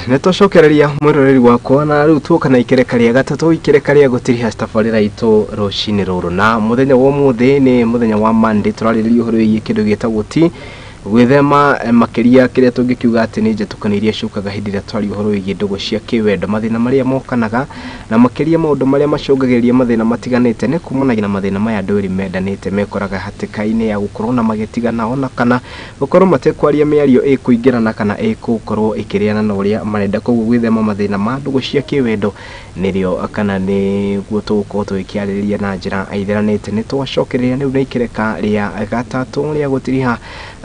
netocokereria mwiroreri wakwa na riu tuoka na ikereka ria gatatu ikereka ria gutiri hastafarira ito roshini ruru na muthenya wa muthe ni muthenya wa Monday turariria uhoro yi kindu gitagwo ti gwithema makiria kiria tungikiuga ati ni njetukaniria cukaga hindi ria twari uhoro yi ndugu cia kiwendo mathina maria mokanaga na makiria maundu maria macungagiria mathina matiganite ni kumanagia na mathina maya nduri mendanite mekoraga hatikaini ya gukorwo na magetigana ona kana gukorwo matekwaria miario ikuingirana kana ikukorwo ikiriana na uria marenda koguo gwithema mathina ma ndugu cia kiwendo nirio kana ni gutuko twikiariria na njira aithiranite ni twacokereria ni unaikireka ria gatatu ria gutiriha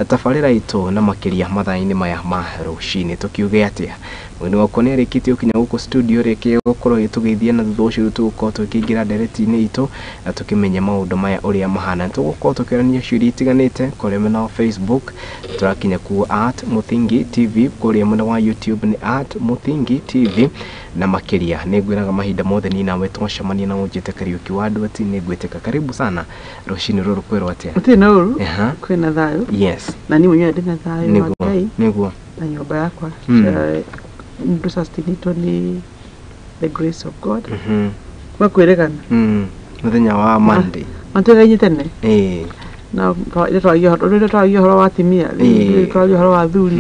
tafarira ito na makiria mathaini maya ma rushini tukiuge atia mwini wako ni arikite ukinya guko studio reke gukorwo gitugeithia na thutha ucio tuko tukiingira direct-ini ito na tukimenya maundu maya uria mahana tugukorwo tukirania ciuria itiganite kuri mwena wa Facebook turakinya ku @Muthingi TV kuri mwena wa YouTube ni @Muthingi TV na makiria ningwiraga mahinda mothe ni nawe twacemania na unjite Kariuki wa andu ati ningwiteka karibu sana rushini ruru kwero atia uti na uru kwina thayo yes na ni mwenye ndina thayo niguo na nyumba yakwa ndu sustainito ni the grace of God makwiregana muthenya wa Monday matega tene na twagia horo wa timia twagia horo wa thuri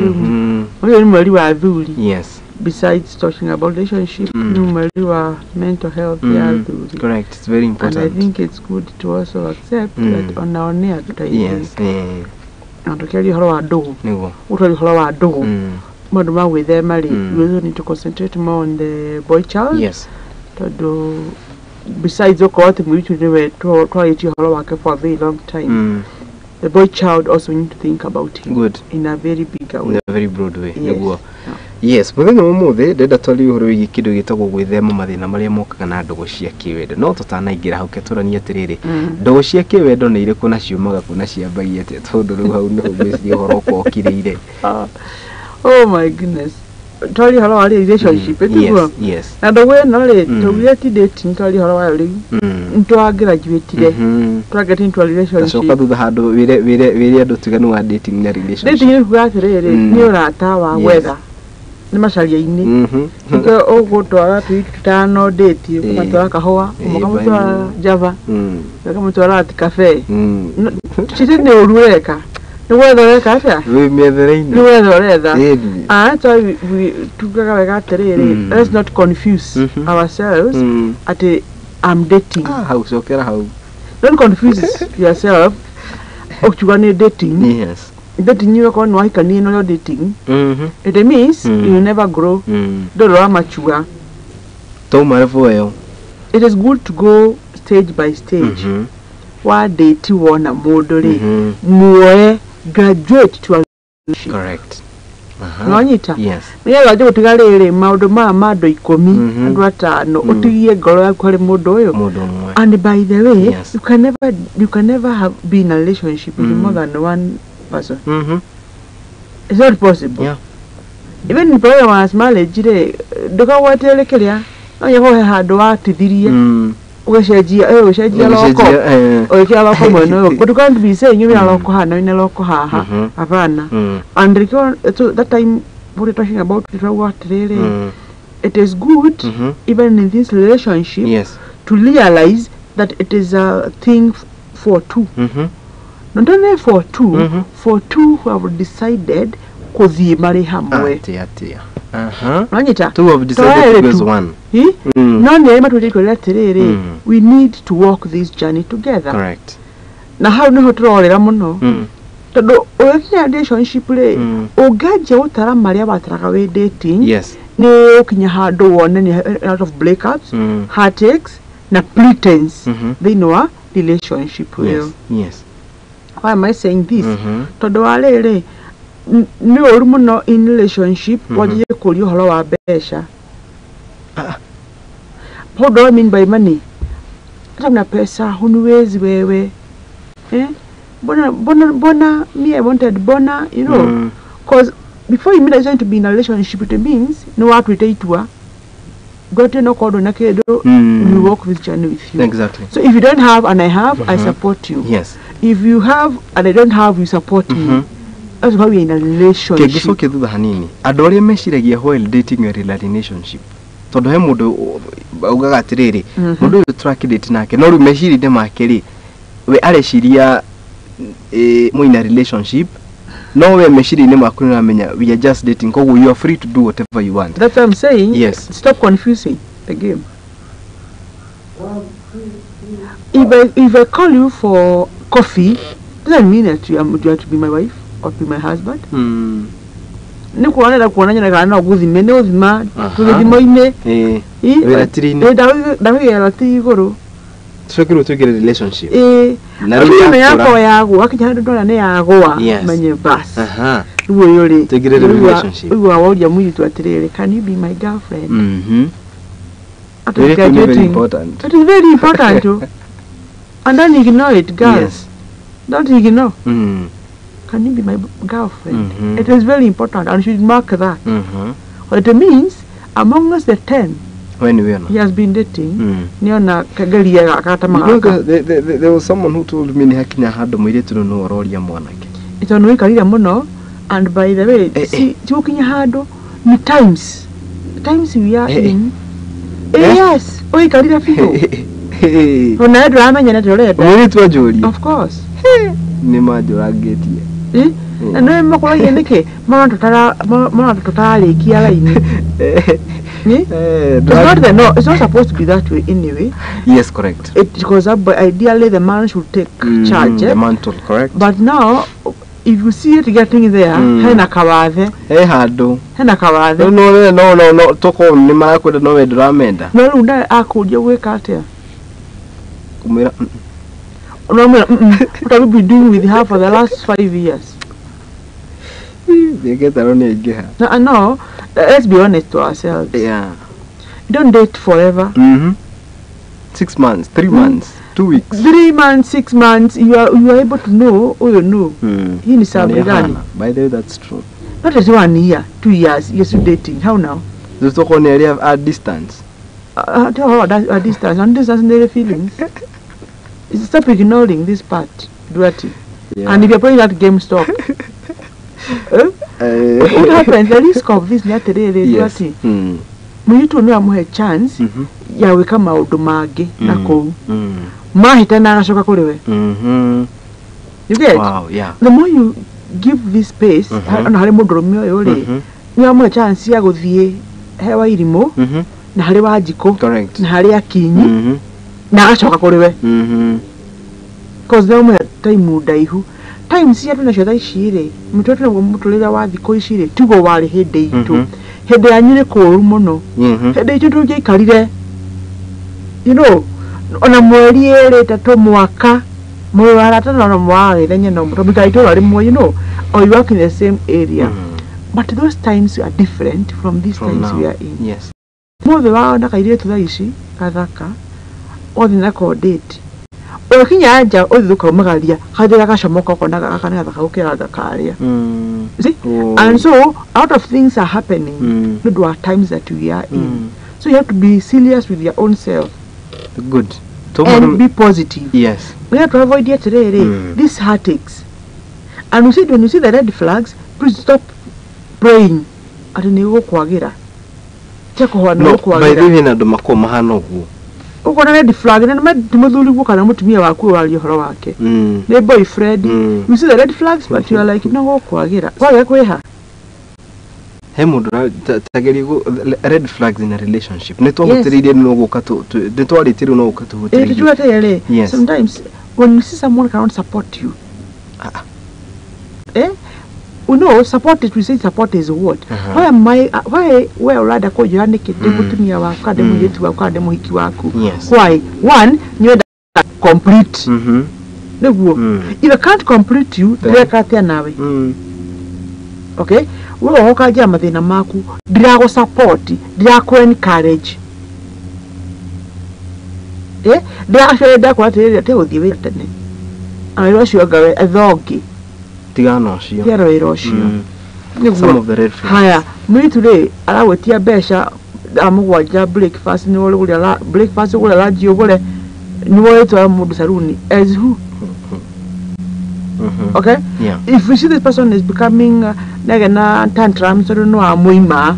uyu ni mweri wa thuri yes besides talking about relationship ni mweri wa mental health ya thuri correct it's very important and I think it's good to also accept that on our near yes and to horo wa ndugu niguo utari horo wa ndugu mandu ma gwithema ri we need to concentrate more on the boy child yes todo besides okoti mwitu niwe twaiti horo wake for a very long time the boy child also need to think about him good in a very big way in a very broad way niguo yes muthenya mumuthe ndenda twari uhoro wigi kindu gitagwo gwithema mathina maria mokaga na ndugu cia kiwendo no tutanaingira hau keturania atiriri ndugu cia kiwendo ni iriku na ciumaga kuna ciambagia te tondu riu hau no gwisi uhoro ko kirire oh my goodness twari horo wa relationship yes na ndugu no ri tugire ti dating twari horo wa ri ntwa graduate twagete into relationship soka thutha handu wire andu tiganu wa dating na relationship dating ni kuga atiriri ni urata wa weather ni macaria-ini ko ugutwara twitano date ukamutwara kahua ukamutwara java ukamutwara ati cafe chiti ni urureka ni wethereka atia we methereine ni wethereka so we tugaga wega atiriri let's not confuse ourselves ati I'm dating how sokera how don't confuse yourself okuchuga ni dating yes dating you ko no hikani no dating it means you never grow don't mature to maravoyo it is good to go stage by stage wa date wona modori muoe graduate to a correct nonyita yes niye gaje gutigarire maundu ma mando 10 andu atano utigie ngoro yaku hari mundu uyu and by the way yes. you can never have been in a relationship with more than one person it's not possible yeah even in prayer was marriage re nduga watelekeria oye ho handu watithirie ugacenjia loko oikia loko mweno but you can't be saying you are loko hana ina loko haha hapana and that time what we talking about it is good even in this relationship yes to realize that it is a thing for two not only for two for two who have decided kuthii mari hamwe atia Nanyita two have decided to be one no ni ema tulikolera tiriri we need to walk this journey together correct na how niho turorera muno todo okinya relationship re ugaje utara maria bataraga we dating yes ni ukinya handu wone ni out of breakups heartaches na pretense they know a relationship yes why am I saying this todo walere ni oru muno in relationship waje kuri holo wa besha what do I mean by money kama pesa hunuwezi wewe bona me I wanted bona you know cause before you decide to be in a relationship it means no what we take to got no code na kedo we work with journey with you exactly so if you don't have and I have I support you yes if you have and I don't have you support me That's why we're in a relationship. Kegisoke thutha hanini. Andũ arĩa meciragia while dating a relationship. Tondũ he mũndũ augaga atĩrĩrĩ, mũndũ ũyũ tũrakĩdate nake, no rĩu meciria-inĩ make rĩ, we areciria mũ in a relationship, no we meciria-inĩ maku nĩũramenya we are just dating, koguo you are free to do whatever you want. That's what I'm saying. Yes. Stop confusing the game. If I call you for coffee, doesn't mean that you have to be my wife or be my husband. Nikuona kuona nyana kana guthime ne uthima tuthimo-ine wĩratiri-inĩ ndawiga ratiri igũrũ tũcokere tũgire relationship na rĩu yako yagwa akinya handũ ndona nĩ yagwa menye bas ruo yori tũgire relationship uwa woria mũyitu atĩrĩrĩ, can you be my girlfriend? Very important. It is very important too. And don't ignore it, girls. Yes. Don't ignore. Can you be my girlfriend? It is very important, and you should mark that. What it means, among us the 10 when we are he has been dating, there was someone who told me hakinya handu muiretu no ororia mwanake. Ito no ikarira muno, and by the way, see tukinya handu ni times we are in. Yes, oi karira fiyo. Ona ndu amenya na turenda. Muiretu ajuri. Of course. Ni majuragetie. No makora yeneke mana tutarikia laini. It's not supposed to be that way anyway. Yes, correct. It goes up, but ideally the man should take charge. The mantle, correct. But now, if you see it getting there, hena kawadhe. Hado. Hena kawadhe. No. Toko ni mara kwenda no we ndramenda. No runda akudia gwika atia. Kumira. No, what have you been doing with her for the last 5 years? They get around here. No, let's be honest to ourselves. Yeah. You don't date forever. 6 months, 3 months, 2 weeks. 3 months, 6 months, you are able to know, you know. Hii ni sabri gani? By the way, that's true. Not as 1 year, 2 years, you're still dating. How now? Just talk on the area at distance. At distance, and distance their feelings. Stop ignoring this part, Duarte. Yeah. And if you're playing that game, stop. What happens? The risk of this Duarte. We to know a chance. Ya we come out mage na ko. Mahita na nashoka kulewe. You get? Wow, yeah. The more you give this space, and hali modromio yole. You have a chance ya guthie hewa irimo. Na hali wajiko. Correct. Na hali akinyi. Na ashoka kulewe. Because now my time mudaihu. Time si atu na shoda ishire. Mtoto na mutuleza wa thiko ishire. Tugo wale hede itu. Hede anyire koru mono. Hede itu tuje ikarire. You know, ona mweri ere tatu mwaka. Mwara tatu na mwari lenye no mtoto ito wale mwa, you know, or you work in the same area. But those times are different from these from times now. We are in. Yes. Mwe wa na kaire tudaishi kathaka. Odi na ko date. Okinya anja othuka magaria hadira gashomoka kona gakana gakukira gakaria. See? And so out of things are happening. There are times that we are in. So you have to be serious with your own self. Good. And be positive. Yes. We have to avoid these heartaches. And we said when you see the red flags, please stop praying. Ati ni ukwagira. Cheko hwana ukwagira. By the way na ndo makoma hano gu. Uko na red flag na muthuri guka na mutumia waku wali horo wake. Ne boyfriend. You see the red flags but you are like no ukwagira. Kwa kweha. He mundu tageri red flags in a relationship. Ne to hotirire no guka to ne to aritire no guka to hotirire. Sometimes when you see someone cannot support you. We know support it, we say support is what? Why rather call you naked mutumia waku kade muyetu waku kade muhiki waku? Why? One, you are complete. If I can't complete you, then katia nawe. Okay? Wewe hokaje mathina maku, ndirago support, ndirago encourage. Ndirago kwatire te uthie wira tene. Ayo cio gawe athogi. Tigano cio. Tiaro cio. Some of the red flags. Haya, me today arawetia besha amugwaja breakfast ni wole gulya breakfast gulya laji ogole ni wole to amudu saruni as who? Okay? Yeah. If we see this person is becoming negana tantrums, I don't know, amuima,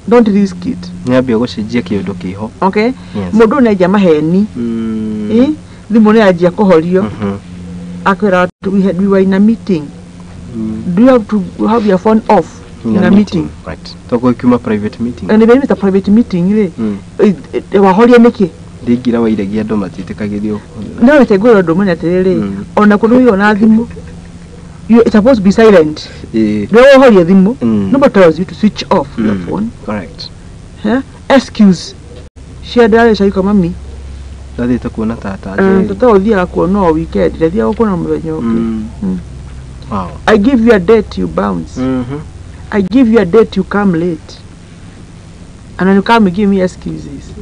don't risk it. Nyabia gũcenjia kĩũndũ kĩho. Okay? Yes. Mũndũ nĩ ajama heni. Thimũ nĩ ajia kũhorio. Akwĩra we were in a meeting. Do you have to have your phone off in a meeting? Right. Toko kuma private meeting. And even with a private meeting, wahoria nĩkĩ? Ndingira wairegia andũ matitĩkagĩrio. No wetegũra ũndũ mũnya atĩrĩrĩ. Ona kũrũio na thimũ. It's supposed to be silent. No wahoria thimũ. Nobody tells you to switch off your phone. Correct. Excuse. Share dale shaiko mami. Ndathĩte kuona tata. Tata ũthiaga kuona o weekend. Ndathia kuona mũthenya ũngĩ. Wow. I give you a date, you bounce. I give you a date, you come late. And then you come and give me excuses.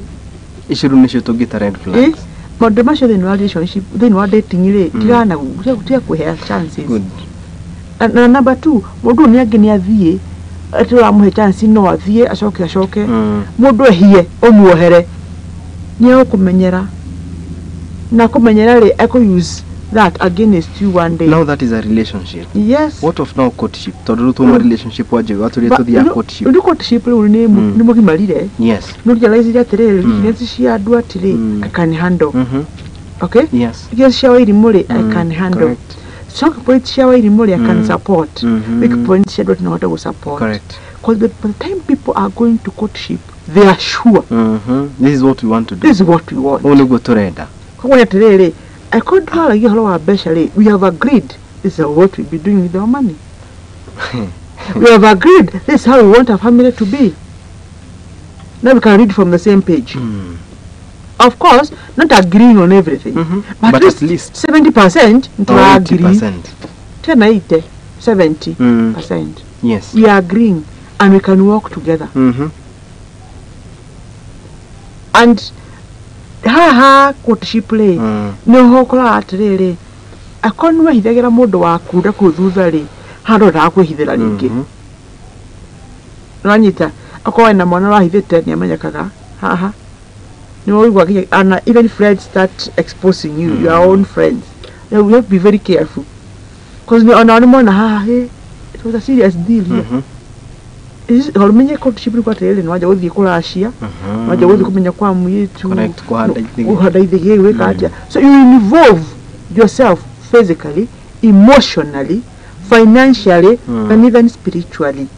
Issue nisho to get a red flag. But the matter in relationship, then what dating you tirana kuhea chances. Good. And number 2, mundu ni ageni athie atira muhe chance no athie ashoke. Mundu ehie omuohere. Ni okumenyera. Na kumenyera ri eko use that against you one day. Now that is a relationship. Yes. What of now courtship? Toduru to relationship waje watu leto dia courtship. Uri courtship uri ni mugimarire. Yes. Nuri realize that relationship shi adwa tire I can handle. Okay? Yes. Yes, shawa irimuri I can handle. Correct. So point shawa irimuri I can support. Big point shawa not what to support. Correct. Because by the time people are going to courtship, they are sure. This is what we want to do. This is what we want. Only go to renda. Kwa tire I could tell you hello especially we have agreed this is what we'll be doing with our money. We have agreed this is how we want our family to be. Now we can read from the same page. Of course, not agreeing on everything, but at least 70% to agree. 10, 70%. Yes. We are agreeing and we can work together. And courtship play no hokora atiriri akonwa hithagera mundu wakunda kuthutha ri hando ndakwihithira ringi ranyita akowa na mwana rahithite ni amenyakaga haha ni woigwa and even friends start exposing you your own friends. You have to be very careful because ni ona mwana haha it was a serious deal here. Is hormenye courtship kwa tele no aja uthie kurashia no aja uthie kumenya kwa muyitu kuhanda ithige weka atia. So you involve yourself physically, emotionally, financially and even spiritually.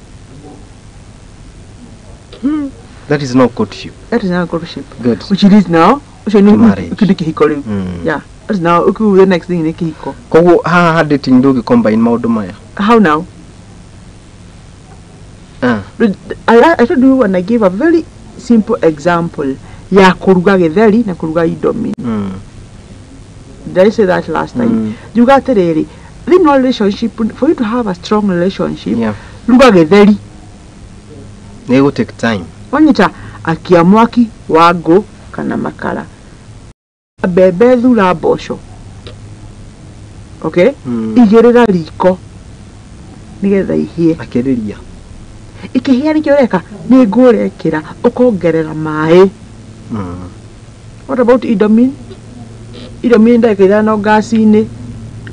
That is not courtship. That is not courtship. Good. Which it is now. Marriage. Yeah. That's now the next thing in kihiko. Kogo ha dating do combine maundu maya. How now? I told you when I gave a very simple example. Ya kuruga githeri na kuruga idomi. Did I say that last time? You got the really. The relationship, for you to have a strong relationship, ruga githeri. They will take time. Onita akiamwaki wago kana makara. Bebe thura bosho. Okay? Igirira riko. Nigetha ihie. Akiriria. Ikihia ni kioreka ni ngurekira ukongerera mai. What about idomin? Idomin ndakira no gasini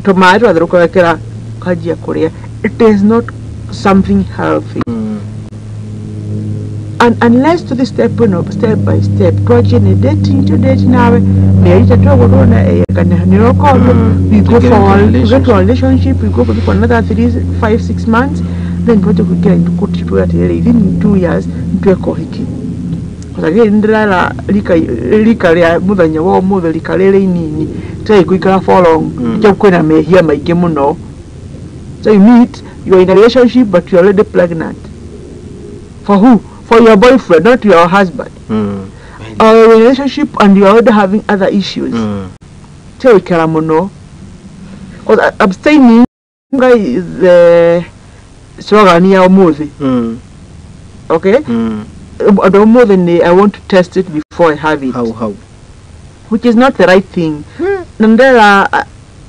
to mai twa thruko wekira kajia kuria. It is not something healthy. And unless to the step by step project dating to date nawe me ita to go na kana ni roko we go for a relationship, we go for another 3-5-6 months, then project we get into courtship within 2 years into a kohiki. Because again ndala lika ya muthanya wo muthe lika lele inini try kuikara for long je kwena mehia maige muno. So you meet, you are in a relationship but you are already pregnant. For who? For your boyfriend, not your husband. Or a relationship and you're already having other issues. So we care mono. Because abstaining is the slogan here movie. Okay? I don't more than I want to test it before I have it. How? Which is not the right thing. Nandela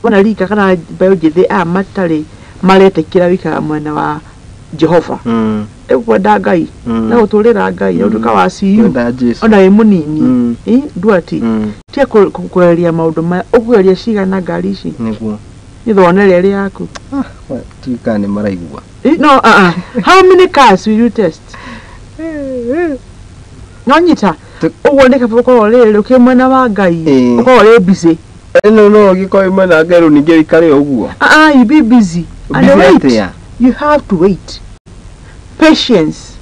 wanalika kana biology they are matali malete kila wika mwana wa Jehova. Ekwenda Ngai na uturira Ngai utuka wa ciu ona e munini nduati tie kueria maundu ma ukueria cigana ngari ici niguo Nithone rĩrĩ yaku. Tuikane maraigua. No, how many cars will you test? No nyita. Uguo ndika boko rĩrĩ ukimwena wa Ngai. Uko rĩ busy. No gikoi mana ngero ningĩ ikare uguo. You be busy. And wait. You have to wait. Patience.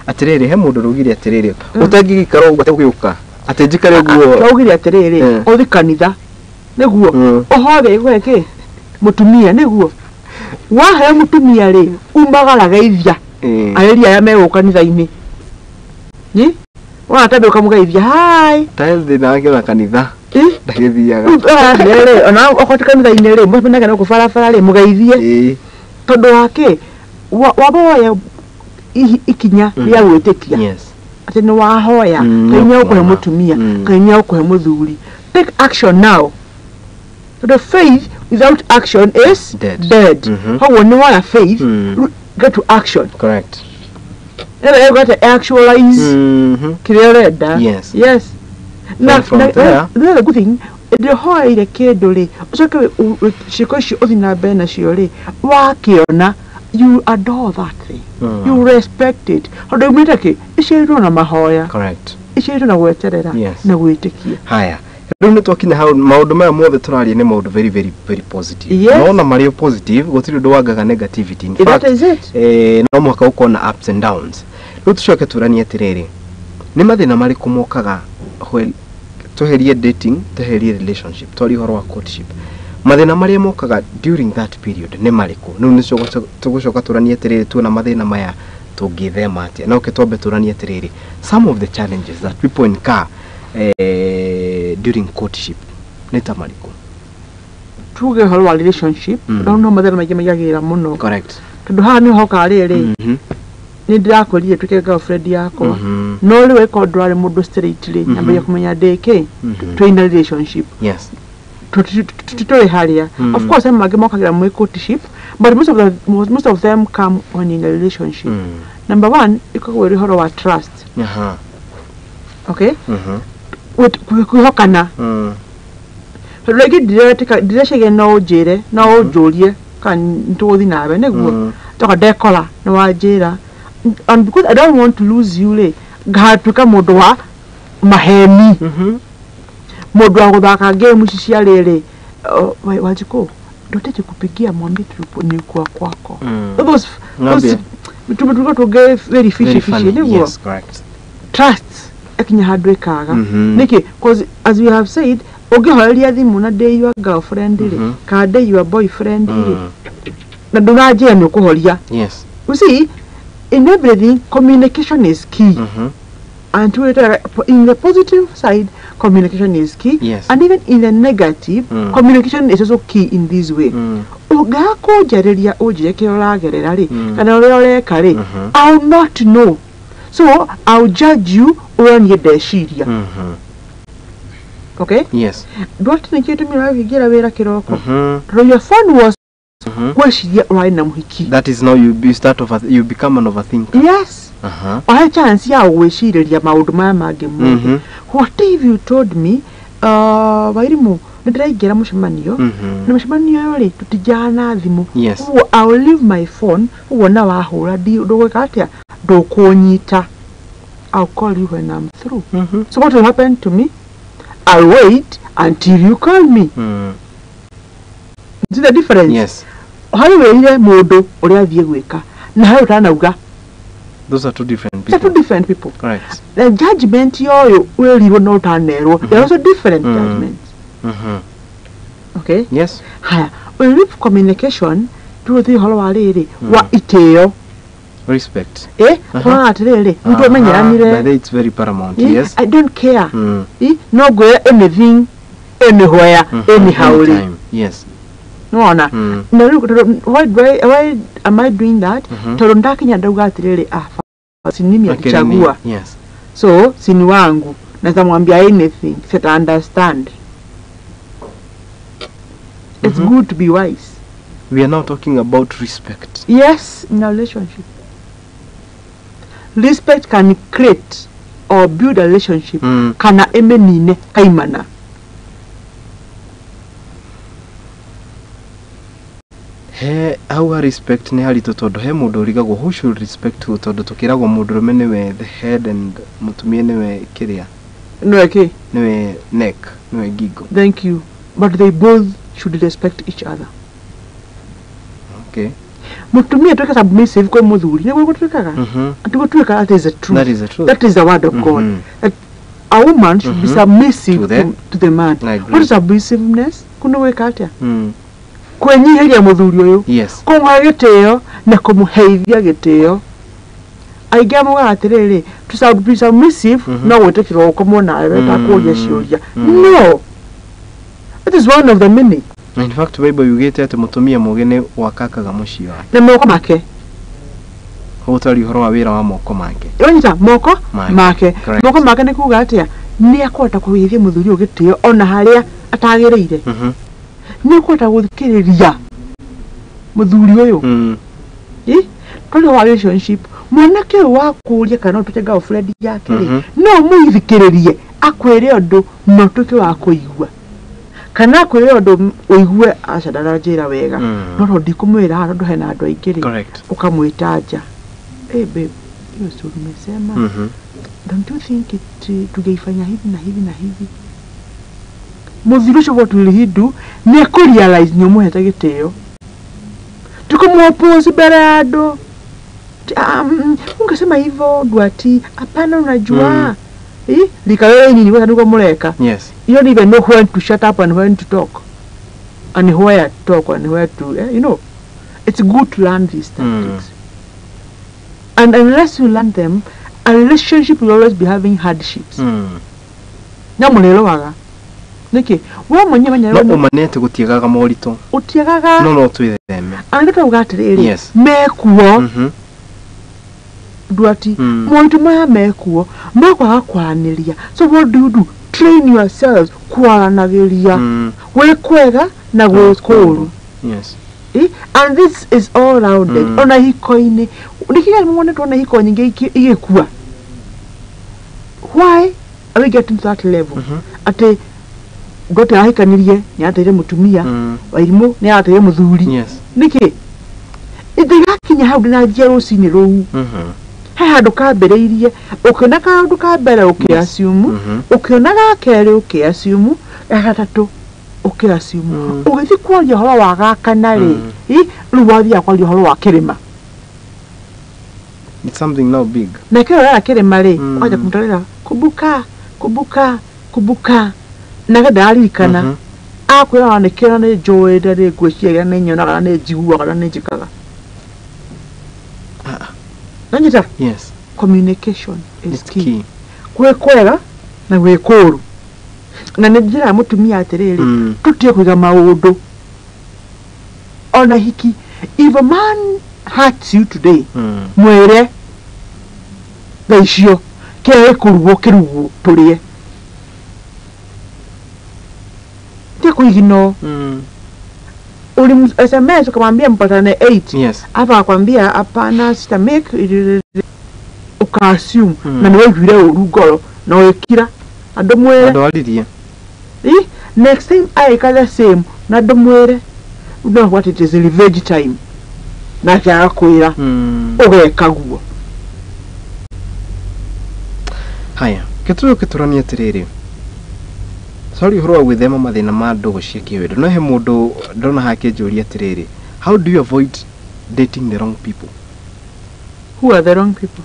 Atiriri he mundu rugire atiriri. Utangigikara uguo ategũka. Ate njikare uguo. Rugire atiriri. Uthi kanitha. Niguo. Ohothe gweke. Mutumia niguo. Wahe mutumia ri umbagara geithia. Ayeria ya mego kanitha-ini. Ni? Watabe ukamugeithia. Hi. Tathi na ngena kanitha. Ndagithiaga. Rere ona okoti kanitha-ini ri mwendaga no kufarafara ri mugeithie. Tondu wake waboya ikinya ya gwitikia. Yes. Ati ni wahoya kainya ukuhe mutumia kainya ukuhe muthuri. Take action now. So the faith without action is dead. How when you want faith, get to action. Correct. And you got to actualize. Yes. Yes. Now, the good thing, the whole the kedole. So she odina bena shiore. Wakiona, you adore that thing. You respect it. How do you mean that? Is she run a mahoya? Correct. Is she run a word? Yes. No way to keep. Higher. Don't talking how maundu maya mothe turari ni maundu very positive. No na mario positive gutiri ndwaga negativity. In fact, that is it. No mwaka uko na ups and downs. Rutushoke turani atiriri. Ni mathina mari kumokaga toherie dating, toherie relationship, tori horo wa courtship. Mathina mari mokaga during that period ni mariku. Nu ni tugucoka turani atiriri tu na mathina maya tungithema atia. Na ukitwambe turani atiriri. Some of the challenges that people incur during courtship neta mariko tuge horo wa relationship don't know mathina maige mayagira muno. Correct. Tondu ha ni hoka riri ni ndirakorire tuke girlfriend yako no riwe ko ndware mundu straight ri nyambe kumenya ndeke twina relationship. Yes. Tutoe haria. Of course I'm mokagira mu courtship but most of them come when in a relationship. Number one iko horo wa trust. Okay. Kuhokana. Regi dire shege no jere no jolie kan ntothi nawe neguo toka dekola no wajera and because I don't want to lose you le gatuka mundu wa mahemi mundu wa guthaka game cia rere wajiko ndoteje kupigia mwambie ni kwa kwako those tumetuka to get very fishy neguo. Yes, correct. Trust akinya handu ikaga niki because as we have said ugihoreria thimu na day your girlfriend ri ka day your boyfriend ri na ndunajia ni kuhoria. Yes. You see in everything communication is key. And in the positive side communication is key. Yes. And even in the negative communication is also key in this way. Ugako jareria ujeke oragerera ri kana oreka ri I will not know. So I'll judge you when you deshiria. Okay? Yes. Don't think you to me like get away like your phone was where she get right now. That is now you start off you become an overthinker. Yes. I chance ya we she ya maudu mama game. What if you told me wairimu ndiraigera mushimanio na mushimanio yori tutijana thimu. Yes. I will leave my phone wona wahura di ndogweka atia dokonyita. I'll call you when I'm through. So what will happen to me? I'll wait until you call me. See the difference? Yes. How you ile modo uri athie gweka na hayo utanauga. Those are two different people. They're two different people. Right. The judgment yoyo will not anerwo. They're also different judgments. Okay? Yes. Haya, when we communication to the holo wariri wa iteo. Respect. It's very paramount. Yes. I don't care. No go anything, anywhere, anyhow. Yes. No, no. Why am I doing that? Yes. So, sini wangu, natamwambia anything, set understand. It's good to be wise. We are now talking about respect. Yes, in a relationship. Respect can create or build a relationship. Kana emenine kaimana. Our respect ni hali totondo he mundu rigagwo who should respect totondo tukiragwo mundu rume niwe the head and mutumie niwe kiria niwe neck niwe gigo. Thank you, but they both should respect each other. Okay. Mutumie tuweka submissive kwa muthuri ni wewe tuwekaga atuko tuweka that is the truth. That is the word of God. That a woman should be submissive to the man. What is submissiveness? Kuna weka atia kwenyihiria muthuri uyu kumwa gitio na kumuheithia gitio aigamo atiriri to be submissive no gwitikirwo ukomona awe takuria ciuria. No, it is one of the many. In fact, Bible yugete ati mutumia mugene wakakaga muci wake na moko make utari horo wa wira wa moko make yonita moko make moko make ni kuga atia ni akota kuhithia muthuri ugitio ona haria atagireire ni kwata guthikiriria muthuri uyu tuli wa relationship mwanake wa kuria kana tuke girlfriend yake no muithikiririe akwire undu no tuke wa kuigua kana akwire undu uigue acadara njira wega no ro ndikumwira andu hena andu aingiri ukamwitaja babe hiyo story umesema don't you think it tungeifanya hivi na hivi na hivi muthirusho what will he do ne ku realize nyo muheta giteo tukumwopozi berado ungesema hivyo duati hapana unajua likawewe nini wewe nduko muleka you don't even know when to shut up and when to talk and where to talk and where to you know it's good to learn these tactics and unless you learn them a relationship will always be having hardships namulelo waga niki we mwenye manya no umanete gutiagaga morito utiagaga no twitheme andika ugatiriri mekuo duati morito maya mekuo makwa kwaniria. So what do? Train yourselves kwaranagiria we kwega na gwe kuru. And this is all rounded ona hikoini nikiga mwone tona hiko nyinge igekua. Why are we getting to that level? Ate gote ahikanirie ni atere mutumia wairimu ni atere muthuri niki ithigakinya hau na jero cini rou he handu kambereirie ukiona kandu kambere ukiasumu ukiona gakere ukiasumu gagatatu ukiasumu ugithi kwaria horo wa gakana ri ruwathi akwaria horo wa kirima. It's something now big na kero ya kirima ri aja kumtarira kubuka naga darikana akwira wanekera ne joy dare gweciega ne nyona kana ne jiguwa kana ne jikaga nanjita communication is key kwe kwega na gwe kuru na ne njira mutumia atiriri tutie kwiga maundu ona hiki if a man hurts you today mwere thaiccio ke kurugo kirugo turie kuigino uli SMS ukamwambia mpatane 8 hapa akwambia hapana sita make ukassume na niwe gwire urugoro na wekira adomwere adwalirie next time I kala same na domwere you know what it is revenge time na kya kwira ugekaguo. Haya ketuyo keturania tiriri sorry horo with them mathina ma ndogo cia kiwedo no he mundu ndona hake njuri atiriri how do you avoid dating the wrong people? Who are the wrong people?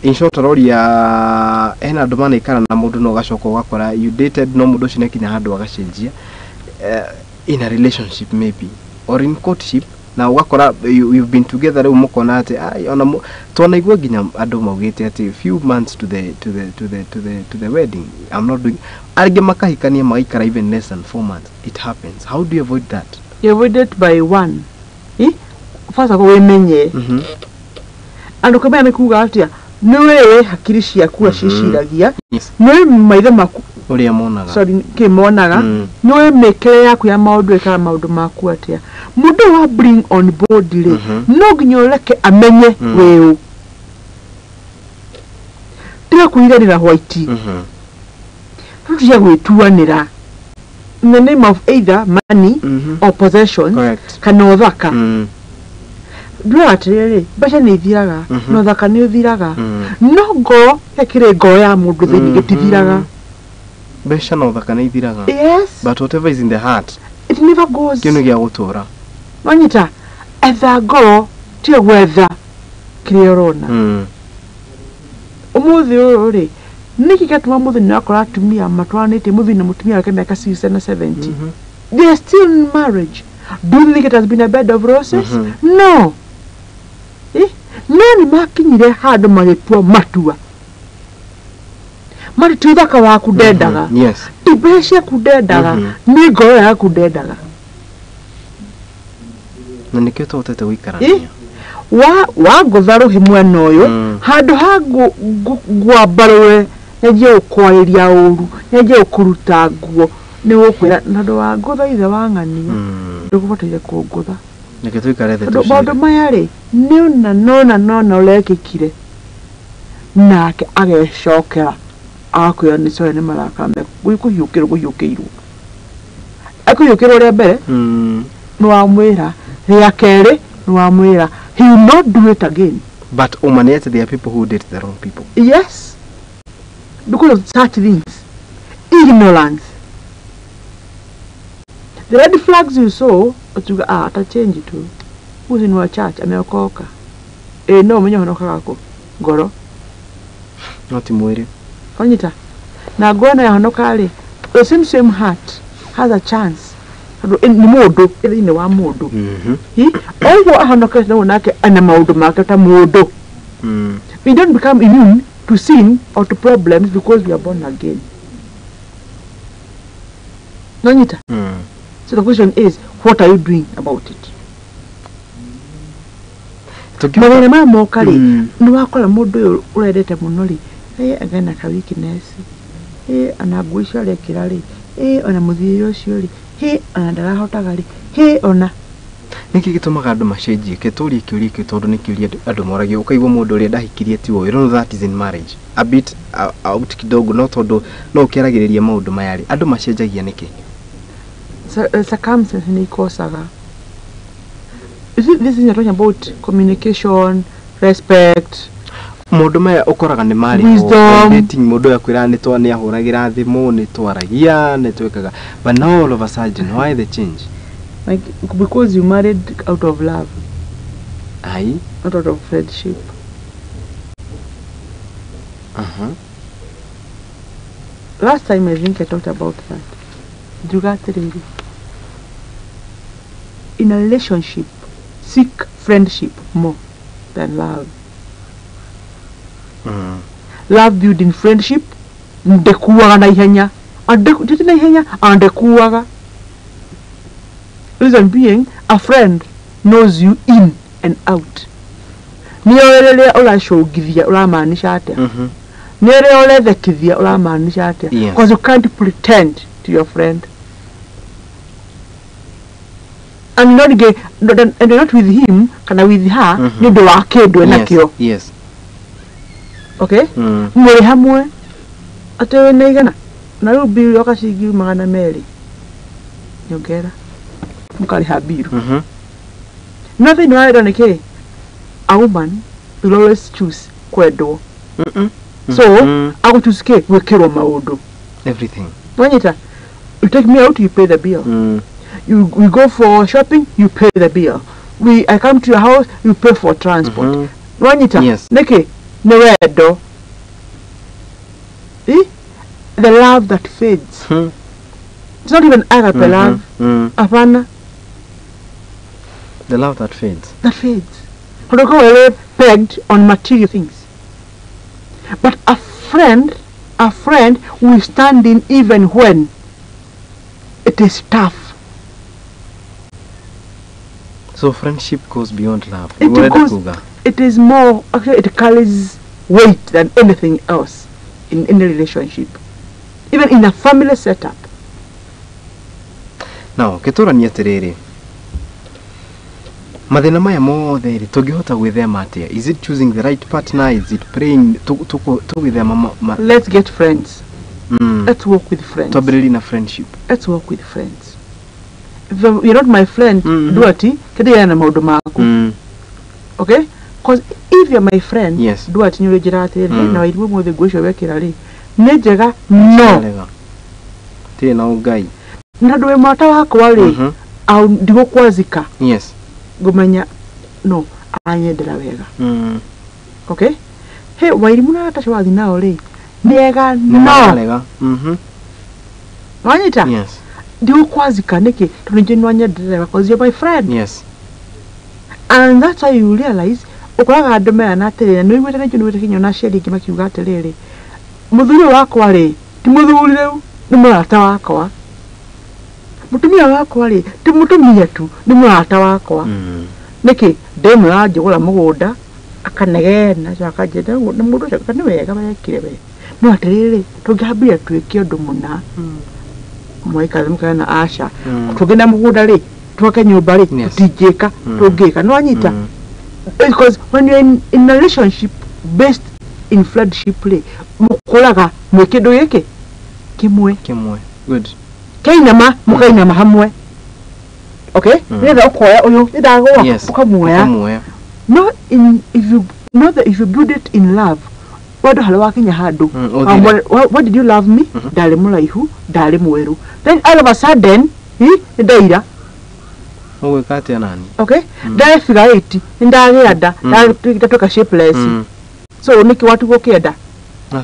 In short roria ena domana ikara na mundu no gacoko gakora you dated no mundu cine kinya handu agacenjia in a relationship maybe or in courtship na ugakora you've been together umukona ati ona tona igwa ginya andu maugite ati few months to the wedding I'm not doing arge makahikania magaikara even less than 4 months. It happens. How do you avoid that? You avoid it by one first of all wemenye andu kamene kuga atia niwe hakiri ciaku aciciragia niwe maithe maku uria monaga sorry kimonaga niwe mekere yaku ya maundu ekara maundu maku atia mundu wa bring on board ri no ginyoreke amenye weu tiga kuiganira white tutia gwituanira in the name of either money or possessions. Correct. Kana uthaka. Ndura atiriri mbeca ni ithiraga no thaka ni uthiraga no ngo hekire ngo ya mundu thini gitithiraga. Mbeca no thaka ni ithiraga. Yes. But whatever is in the heart, it never goes. Kino gia gutura. Wanyita etha ngo tio gwetha kriorona. Umuthi uyu ri niki gatuma muthi ni akora atumia matwanite muthi na mutumia wake miaka 60 na 70. They are still in marriage. Do you think it has been a bed of roses? No. Nani makinyire handu magitua matua. Mari tuthaka wa kudendaga. Yes. Ibeshe kudendaga. Ni ngoro ya kudendaga. Na nikio totete wikarania. Wa gotharu himwe noyo handu hagu gwabarwe neje ukwariria uru neje ukuruta nguo ni ukwira nando wa ngotha ithe wangania ndukubateje kungutha nikio twikarete tuci bodo mayari nona ulekikire nake agecokera akwira ni soe ni marakame guyukirwo akuyukirwo ria mbere no amwira ria keri no amwira he will not do it again. But Omanete, there are people who date the wrong people. Yes. Because of such things. Ignorance. The red flags you saw, ata change it. Who's in your church? Ameokoka. No, mwenye honoka kako. Goro. Not imwere. Onyita. Na gwana ya honoka ali. The same heart has a chance. Ni modo, ili ni wa modo. Ogo ahonoka na nake ana maudo make ta modo. We don't become immune to sin or to problems because we are born again. Nonyita. So the question is, what are you doing about it? Mwana mama kali, ni wakola modo uredete munori. Agana ka weakness. Anaguisha le kirali. Ona muthiro ciori. Ona ndarahotaga ri ona niki gitumaga andu macenjie keturi kiuri kitondu nikiuria andu moragia ukaigwa mundu uri ndahikirie ti wo you know that is in marriage a bit out kidogo no tondu no ukiragiriria maundu mayari andu macenjagia niki circumstances ni kosaga. This is talking about communication, respect, mundu maya ukoraga ni mari dating mundu yakwira ni twa ni ahuragira thimu ni twaragia ni twekaga but now all of a sudden why the change? Like because you married out of love. Aye. Not out of friendship. Last time I think I talked about that. You got really. In a relationship, seek friendship more than love. Love building friendship ndekuwaga na ihenya ndekuwaga. Reason being, a friend knows you in and out. Niorele ola shogithia ola maanisha atia. Niorele ola thekithia ola maanisha atia. Because you can't pretend to your friend. And not with him, kana with her, nido wakedwe nakio. Yes. Okay? Mwere hamwe atewe neigana na rubi wakashigi magana meri nyongera mukali habiru. Nothing right on okay. A woman will always choose kwedo. So I want to escape we kiro maodo everything. Wanyita, you take me out, you pay the bill. We go for shopping, you pay the bill. I come to your house, you pay for transport. Wanyita, yes. Neke newedo. The love that fades. It's not even agape love. Apana. The love that fades. That fades. Hodoko pegged on material things. But a friend will stand in even when it is tough. So friendship goes beyond love. It is more, actually it carries weight than anything else in any relationship. Even in a family setup. Now, ketorania terere. Mathina maya mothe ri tungihota gwithema atia? Is it choosing the right partner? Is it praying to with them? Let's get friends. Let's work with friends. To build in a friendship. Let's work with friends. If you're not my friend, do ati kede na maudu mako. Okay? Because if you're my friend, yes, do ati nyule jirate na waibu mo the gosho wekira ri. Nejega no. Te na ugai. Na dowe mata wako wale au ndigo kwazika. Yes. Gumanya no anyendera wega. Okay? He waibu na atashwathi nao ri. Nega no. Wanyita? Yes. Ndigo kwazika niki tunje nwanyendera because you're my friend. Yes. And that's why you realize ukuraga andome na atirire no igwete ne junu kinyo na sheri kima kiuga atirire muthuri wakwa ri ti muthuri riu ni murata wakwa mutumia wakwa ri ti mutumia tu ni murata wakwa niki ndemwe ajigura mugunda akanegena jaka jeda ni mundu jaka ni wega bayekire we no atirire tungihambia twike undu muna mwaikaze mukana asha tugenda mugunda ri twake nyumba ri tutijeka tugika no anyita. Because when you're in a relationship based in friendship play, mukolaga mwekedo yeke kimwe. Good. Kainama mukainama hamwe. Okay? Nenda ukoya oyo idagoa ukamuya. No, if you build it in love, wado halawa kinya hado. What did you love me? Dale mulaihu, dale mweru. Then all of a sudden, daira. Okay? Dale figure 80 ndagenda ndatoka shapeless. So niki watu gokenda.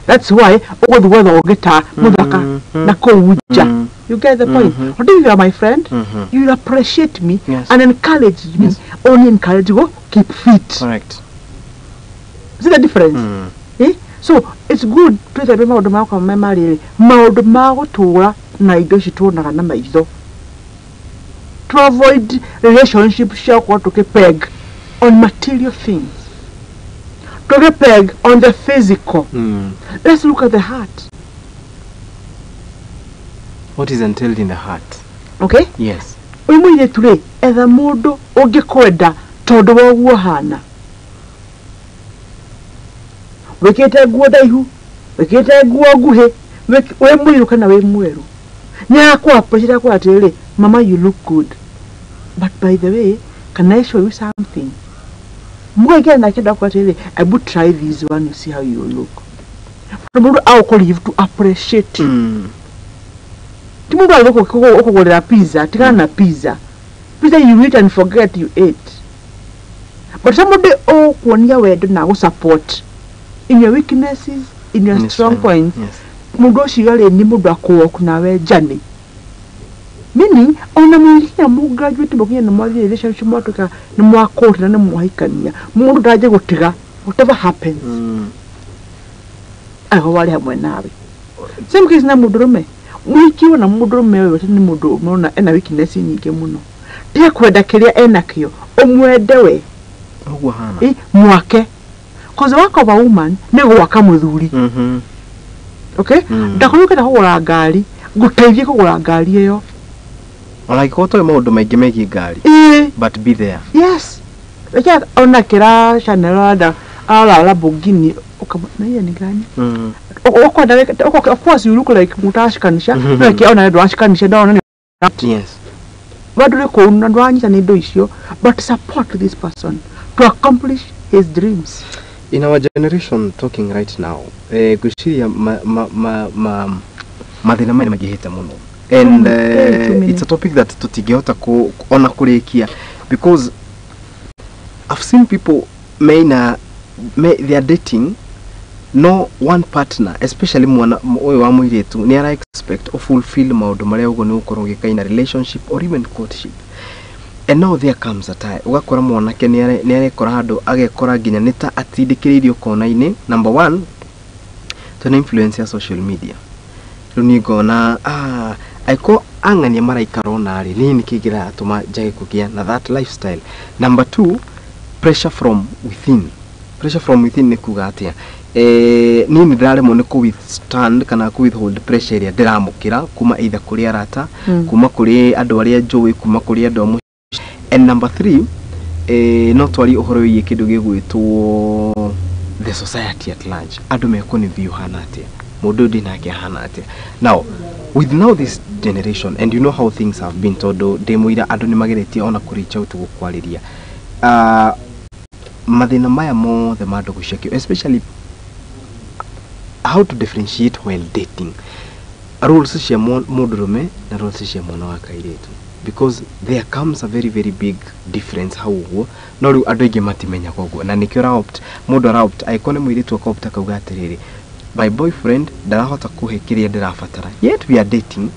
That's why ogothuotho ogita muthaka na kuuja. You get the point? What if you are my friend? You will appreciate me and encourage me. Only encourage you keep fit. Correct. See the difference? So it's good to say maundu makwa memory maundu magutura na indo cituonaga na maitho. To avoid relationship shock or to peg on material things. To peg on the physical. Let's look at the heart. What is entailed in the heart? Okay? Yes. Umwire ture etha mundu ungikwenda tondu woguo hana. Wekete guo daihu, wekete guo nguhe, we mwiru kana we mweru. Nyakwa pressure kwa atire, mama you look good. But by the way, can I show you something? More again, I would try this one to see how you look. I'll call you to appreciate you. Tomorrow, I look at pizza, Tirana pizza. Pizza you eat and forget you ate. But somebody, when you are now support in your weaknesses, in your strong points. Mudoshi yale ni muda kuna we jani. Meaning, on a million more graduate in the mother relationship motoka, no more court than a mohicania, more graduate, whatever happens. I hope I have my navi. Same case na mudrome. Wiki na mudrome with any mudrome and a weakness in Gemuno. Dear Queda Keria Enakio, Omwedewe. Mwake. Cause the work of a woman never wakamuduri. Okay? Dakuruka na hora gari, gutaithie kugura gari iyo. Like what maundu maingi megi gari. But be there. Yes. Like ona kira Chanel da ala Lamborghini na hiyo ni gani? Of course you look like mutashikanisha, like ona ndo ashikanisha down. Yes. Wadu ko unadwanyisa ni ndo icio, but support this person to accomplish his dreams. In our generation talking right now, kushiria mathina mani magihita muno. And it's a topic that tutigehota ona kurekia because I've seen people they are dating no one partner, especially mwana oyo wa muiretu ni ara expect or fulfill maundu maria ugo ni ukorogeka in a relationship or even courtship. And now there comes a time ugakora mwanake ni arekora handu agekora nginya nita atindikiririo kona-ini. Number 1, tuna influence ya social media. Runi gona aiko angania maraikaro nari nini kigira atuma jage kugia na that lifestyle. Number 2, pressure from within. Pressure from within ni kuga atia nini ndare mo ni ku withstand kana ku withhold pressure ria ndiramukira kuma either kuri arata kuma kuri andu aria njui kuma kuri andu. And number 3, not wali ohoro yikindu gigwitwo the society at large. Andu meko ni view hana atia. mundu ndinake hana atia. Now with now this generation, and you know how things have been, todo demuira andu ni mageretie ona kuricha out gukwariria mathina maya mothe mandu gucekio, especially how to differentiate while dating rules cia mundurume na rules cia mwana wa kairetu, because there comes a very big difference how uguo no riu andu ingi matimenya koguo, na nikio ra opt mundu ara opt aikone mwiritu akopta kauga atiriri my boyfriend ndarahota kuhe kiria ndirabatara, yet we are dating,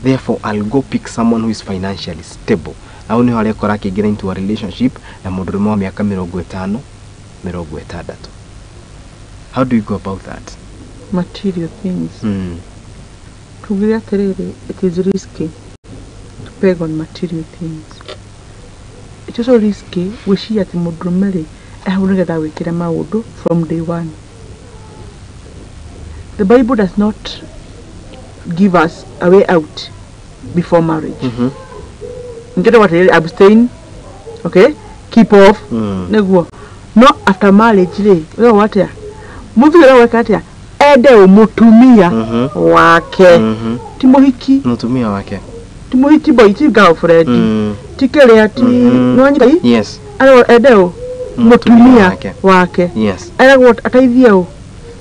therefore I'll go pick someone who is financially stable. Au ni hale kora kigira into a relationship na mundurume wa miaka 50 60. How do you go about that? Material things. Tugira atiriri, it is risky to peg on material things. It's also risky wishi ati mundurume ri ehunigetha wikire maundu from day one. The Bible does not give us a way out before marriage. Abstain, okay? Keep off. No, after marriage, what ya? Movie wakatia ede umutumia wake. Timohiki. Mutumia wake. Timohiki boy, ti girlfriend. Tikele ati nwanyika hii? Yes. Ano ede umutumia wake. Yes. Ana what ataithia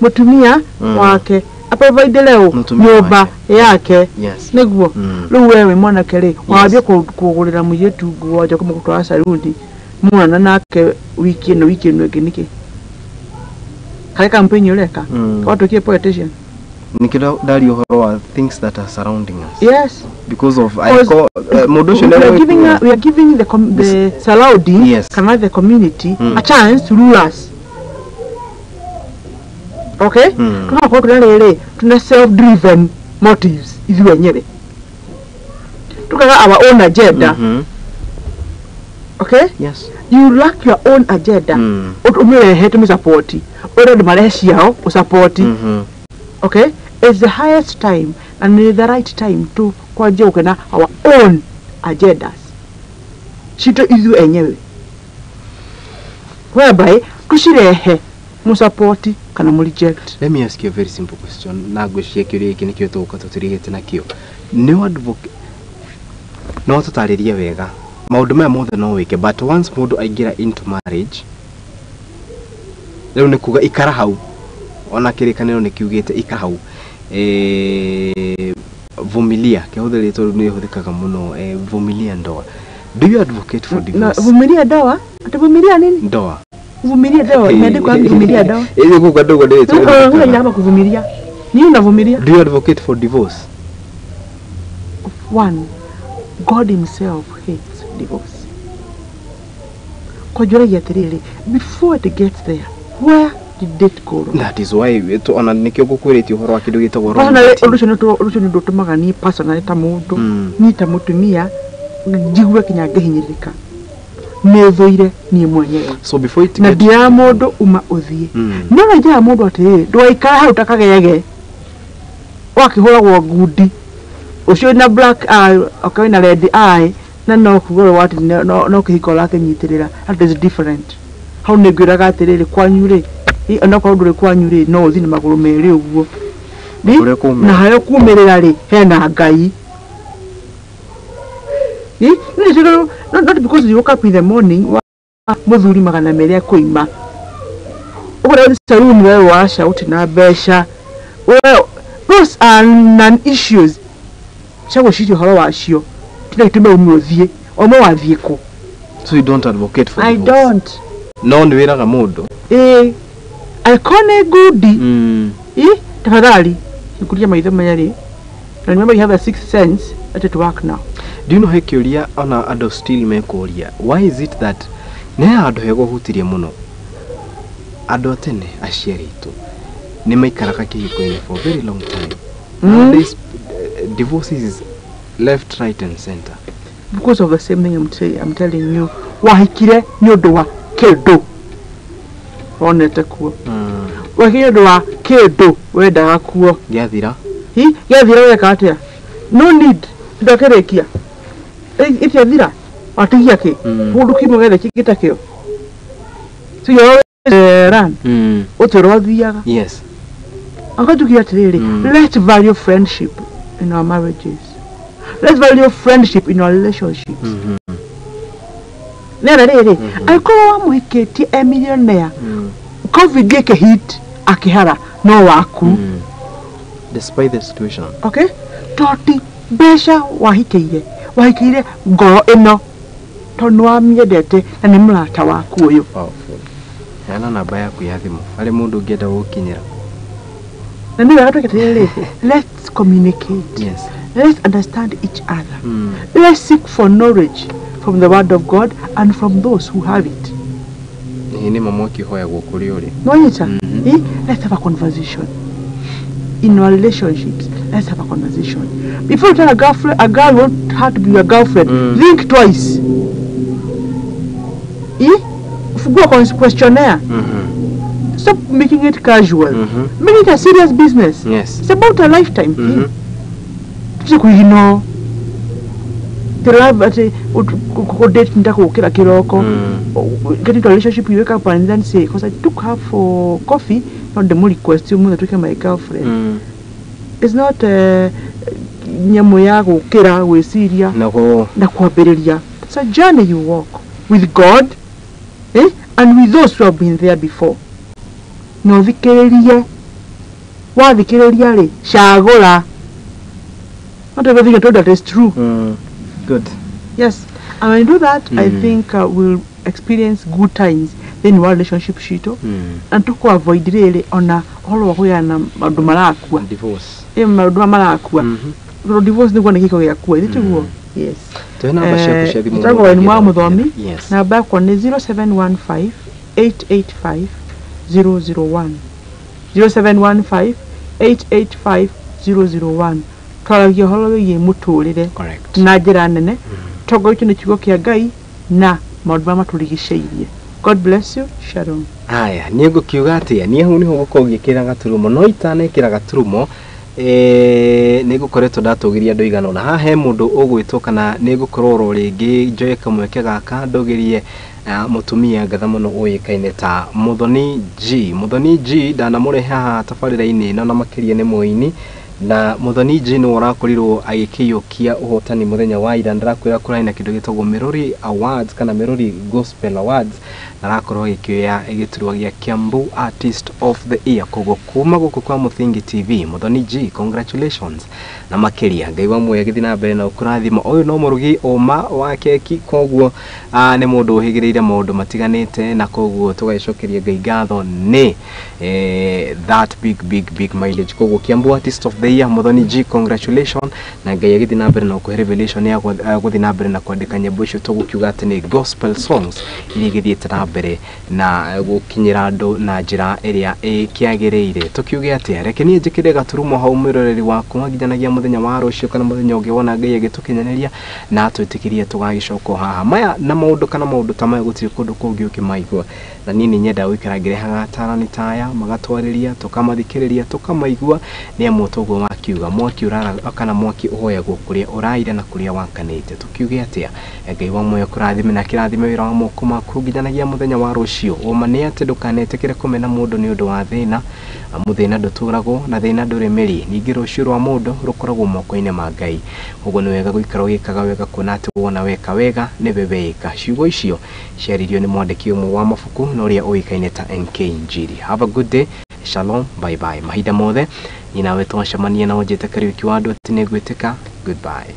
mutumia wake aprovide leo nyumba yake. Yes. Neguo riu wewe mwana kere wabie kugurira muyetu gwoja kuma kutwa sarundi mwana nake wiki no ngi kare campaign ureka watu kie politician nikira dari uhoro wa things that are surrounding us. Yes, because of we are giving the Salaudi, yes, the community a chance to rule us. Okay? Tuna self-driven motives hizi wenyewe. Tukaga our own agenda. Okay? Yes. You lack your own agenda. Utumire hetu mi support. Ore de Malaysia o support. Okay? It's the highest time and the right time to kwaje ukena our own agendas. Shito hizi wenyewe. Whereby tushirehe mu support kana mu reject. Let me ask you a very simple question. Nagwishie kiuri iki nikio tukaturigite nakio. No advocate no tutariria wega. Maundu maya mothe no wike, but once mundu aigira into marriage, leo ni kuga ikara hau. Ona kirikaniro nikiugite ikara hau. Vumilia kehudhiri to ni hudhikaga muno vumilia ndoa. Do you advocate for divorce? Vumilia ndoa? Atavumilia nini? Ndoa. Vumilia dawa, imeandikwa vumilia dawa. Ile kuko kadogo ndio tu. Unataka kuvumilia. Nini unavumilia? Do you advocate for divorce? One, God himself hates divorce. Kwa jua yatiriri, before it gets there, where did it go wrong? That is why to ona nikyo gukwiriti uhoro wa kindu gitagwo wrong. Ona ndo tumaga ni personal ta mundu, ni ta mutumia, njigwe kinyange hinyirika. Nevoire ni mwenyewe. So before it na dia modo uma uthie. No ja modo ati ndwaikara hau takageyege. Wakihora gwo ngudi. Ucio na black eye, okay na red eye, na no kugoro wati no kihiko lake nyitirira. That is different. Hau negwiraga atiriri kwanyure. Ona kwa ndure kwanyure no uthi ni maguru meri uguo. Na hayo kumerera ri hena Ngai. Not because you woke up in the morning, muthuri magana meri kuima. Ugora saloon wewe washa uti na besha. Well, those are non-issues. Chago shiti horo washio. Tina itume umuthie, omo wathie ko. So you don't advocate for divorce? I don't. No niwira ga mundu. I kone goodi. Tafadhali, nikulia maitho mayari. And remember you have a sixth sense at it work now. Do you know hekiuria ona ado still mekoria? Why is it that ne ado hego hutirie muno? Ado tene ashieritu. Ni maikara kihiko for a very long time. Nowadays divorce is left, right and center. Because of the same thing I'm telling you. Wahikire nyodo wa kedo. Onete kuo. Wahikire nyodo wa kedo wenda kuo. Giathira. Giathira weka atia. No need. Ndokerekia. If you dira atigia ki mundu kimugere kigitakio. So you always run. Otoro thiaga. Yes. I'm going to get really. Let's value friendship in our marriages. Let's value friendship in our relationships. I call one wicked a millionaire. COVID get a hit akihara no waku. Despite the situation. Okay? Toti besha wahikire go eno tonwa miedete na nimlata waku uyu. Powerful. Yana nabaya kuyathimu. Ale mundu geda wokinyira. Let's communicate. Yes. Let's understand each other. Let's seek for knowledge from the word of God and from those who have it. Let's have a conversation. In our relationships, let's have a conversation. Before you tell a girl won't have to be your girlfriend, think twice. Go on questionnaire. Stop making it casual. Make it a serious business. Yes. It's about a lifetime thing. You know, the love at a date in Kiroko, get into a relationship, you wake up and then say, because I took her for coffee, not the money question, I took her my girlfriend. It's not Nyamoyago, Kira, with Syria, Nakwaberia. It's a journey you walk with God, and with those who have been there before. No Vikeria. Why Vikeria? Shagola. Not everything I told that is true. Good. Yes. And when you do that, I think we'll experience good times then in our relationship shito. And to avoid really on all of Madumarakwa. Divorce. Divorce the one yes. Yes. Now back on 0715 885 001. 0715 885 001. Twaragia holo ye muturire. Correct. Na njira nene. Togo ikintu kigo kia Ngai na maundu ma maturigiceirie. God bless you. Shalom. Aya, niego kiuga atia, nie hu niho gukogikira gaturumo no itane kira gaturumo. Nigukoretwo ndatugiria ndo igano na hahe mundu ugwitwo kana nigukororo ringi njoye kamweke gaka ndogirie mutumia ngatha muno uyikaine ta Muthoni G ndanamurehe haha tabarira-ini na makiria ni muini na Muthoni G no urakorirwo agikiyukia uhotani muthenya wa ira ndirakwira kurai na kindu gitagwo Mirori Awards kana Mirori Gospel Awards narakorwo agikioya igiturwa gia Kiambu Artist of the Year kogo kuma guku kwa Muthingi TV. Muthoni G, congratulations na makiria Ngai wa muoyo githina mbere na ukurathima uyu no murugi oma wa keki koguo ni mundu uhigireire maundu matiganite na koguo tugacokeria Ngai ngatho ni that big mileage koguo Kiambu Artist of the Year. Muthoni G, congratulations na Ngai githina mbere na ku revelation ya guthina mbere na kwandika nyimbo icio tugukiuga ati ni gospel songs iri githiete na mbere na gukinyira andu na njira iria ikiagireire. Tukiuge ati reke nie njikire gaturumo hau mwiroreri waku ngithanagia muthenya wa rucio kana muthenya ungi wona Ngai agitukinyaniria na twitikirie tugagicoko haha maya na maundu kana maundu ta maya gutiri kundu kungi ukimaigua na nini nyenda gwikara ngirehaga tarani taya magatwariria tukamathikiriria tukamaigua ni amutogo wakiuga mwaki urara kana mwaki uhoyagwo kuria uraire na kuria wakanite. Tukiuge atia Ngai wa muoyo kurathime na kirathime wira wa moko maku ngithanagia muthenya wa rucio umane ati ndukanetekere kumena mundu ni undu wa thina muthina nduturagwo na thina nduremeri ningi rucio rwa mundu rukoragwo moko-ini ma Ngai uguo ni wega guikara ugikaga wega kuona ati wona weka wega ni bebeka. Ciugo icio ciaririo ni mwandiki umwe wa mabuku na uria uikaine ta NK Njiri. Have a good day. Shalom, bye bye. Mahinda mothe ni nawe twacemania na unjite kariuki wa andu ati ni ngwitika. Goodbye.